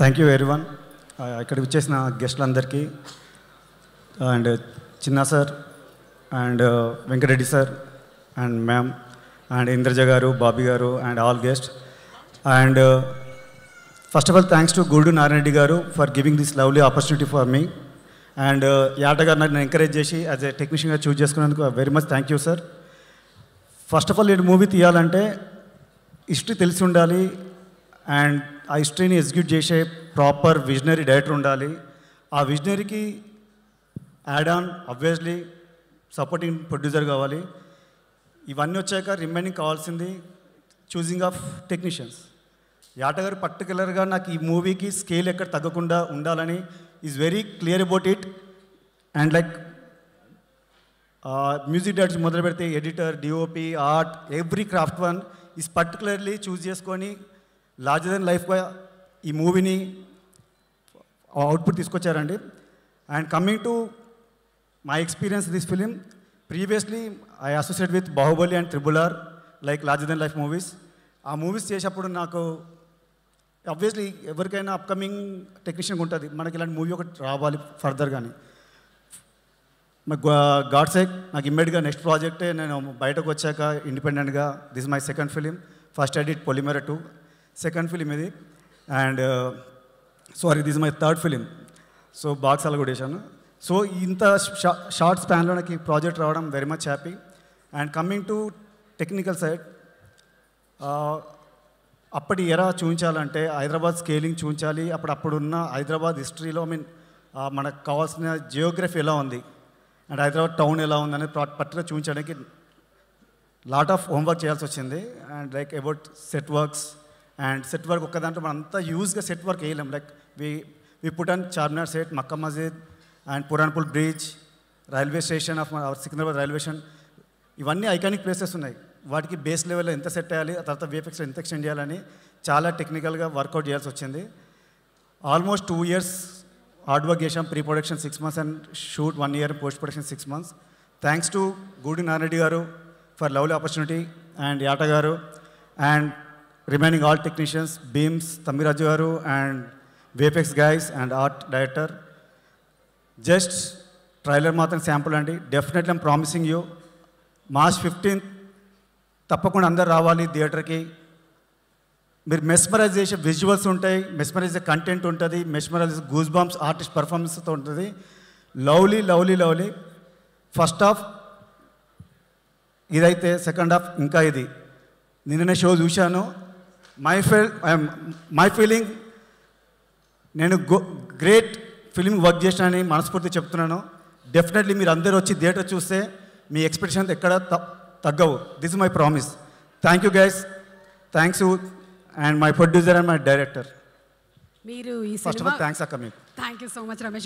Thank you everyone. ఇక్కడికి వచ్చేసిన గెస్టులందరికీ and Chinna sir and Venkatareddy sir and ma'am and Indraja garu, Bobby garu and all guest. And first of all thanks to Gudu Narayana garu for giving this lovely opportunity for me. And Yata garu నన్ను encourage చేసి as a టెక్నీషియన్గా choose చేసుకున్నందుకు very much thank you sir. First of all నేను movie తీయాలంటే history తెలిసి ఉండాలి అండ్ ఆ హిస్టరీని ఎగ్జిక్యూట్ చేసే ప్రాపర్ విజనరీ డైరెక్టర్ ఉండాలి. ఆ విజనరీకి add on obviously supporting producer కావాలి. ఇవన్నీ వచ్చాక రిమైనింగ్ కావాల్సింది చూసింగ్ ఆఫ్ టెక్నీషియన్స్. యాట గారు పర్టికులర్గా నాకు ఈ మూవీకి స్కేల్ ఎక్కడ తగ్గకుండా ఉండాలని is very clear about it. And like music director మొదలు పెడితే editor, DOP, art, every craft one is particularly choose చేసుకొని లార్జర్ దెన్ లైఫ్గా ఈ మూవీని అవుట్పుట్ తీసుకొచ్చారండి. And coming to my experience this film, previously I associate with Baahubali and RRR like larger than life movies. ఆ movies చేసేప్పుడు నాకు obviously ఎవరికైనా upcoming టెక్నీషియన్గా ఉంటుంది, మనకి ఇలాంటి మూవీ ఒకటి రావాలి ఫర్దర్. కానీ గాడ్ సేక్ నాకు ఇమ్మీడియట్గా నెక్స్ట్ ప్రాజెక్టే నేను బయటకు వచ్చాక ఇండిపెండెంట్గా this my second film. First I did Polimera 2, second film ఇది. And sorry this my third film. So box అలా కూడా వేసాను. సో ఇంత షార్ట్ స్పాన్లో నాకు ఈ ప్రాజెక్ట్ రావడం very much happy. And coming to technical side, అప్పటి ఎరా చూపించాలంటే హైదరాబాద్ స్కేలింగ్ చూపించాలి. అప్పుడున్న హైదరాబాద్ హిస్టరీలో మనకు కావాల్సిన జియోగ్రఫీ ఎలా ఉంది అండ్ హైదరాబాద్ టౌన్ ఎలా ఉందనేది పర్టికులర్ చూపించడానికి లాట్ ఆఫ్ హోంవర్క్ చేయాల్సి వచ్చింది. And like about set works and set work ఒక్క దాంట్లో మనం అంతా యూజ్గా సెట్ వర్క్ వేయలేం. Like we put on Charminar set, Mecca Masjid and Puranpul bridge, railway station of Secunderabad railway station, ఇవన్నీ ఐకానిక్ ప్లేసెస్ ఉన్నాయి. వాటికి బేస్ లెవెల్లో ఎంత సెట్ చేయాలి, ఆ తర్వాత VFXలో ఎంత ఎక్స్టెండ్ చేయాలని చాలా టెక్నికల్గా వర్కౌట్ చేయాల్సి వచ్చింది. ఆల్మోస్ట్ 2 years హార్డ్ వర్క్ చేసాం. Pre production 6 months and shoot 1 year, post production 6 months. Thanks to Gudi Narayana garu for lovely opportunity and Yata garu and remaining all technicians, Bheems, Thammiraju garu and VFX guys and art director. Just trailer మాత్రం sample అండి. Definitely I'm promising you March 15th తప్పకుండా అందరు రావాలి థియేటర్కి. మీరు mesmerise చేసే visuals ఉంటాయి, mesmerise చేసే కంటెంట్ ఉంటుంది, మెస్మరైజ్ గూస్ బంప్స్ ఆర్టిస్ట్ పర్ఫార్మెన్స్తో ఉంటుంది. Lovely lovely lovely. First half ఇదైతే సెకండ్ హాఫ్ ఇంకా ఇది. నిన్ననే షో చూశాను. మై ఫీలింగ్, నేను గ్రేట్ ఫిలిం వర్క్ చేసినని మనస్ఫూర్తి చెప్తున్నాను. డెఫినెట్లీ మీరు అందరూ వచ్చి థియేటర్ చూస్తే మీ ఎక్స్పెక్టేషన్ ఎక్కడ తగ్గవు. This is my promise. Thank you guys. Thanks you and my producer and my director. మీరు ఈ ఫస్ట్ ఆఫ్ ఆల్ థ్యాంక్స్ అక్క మీకు. Thank you so much Ramesh.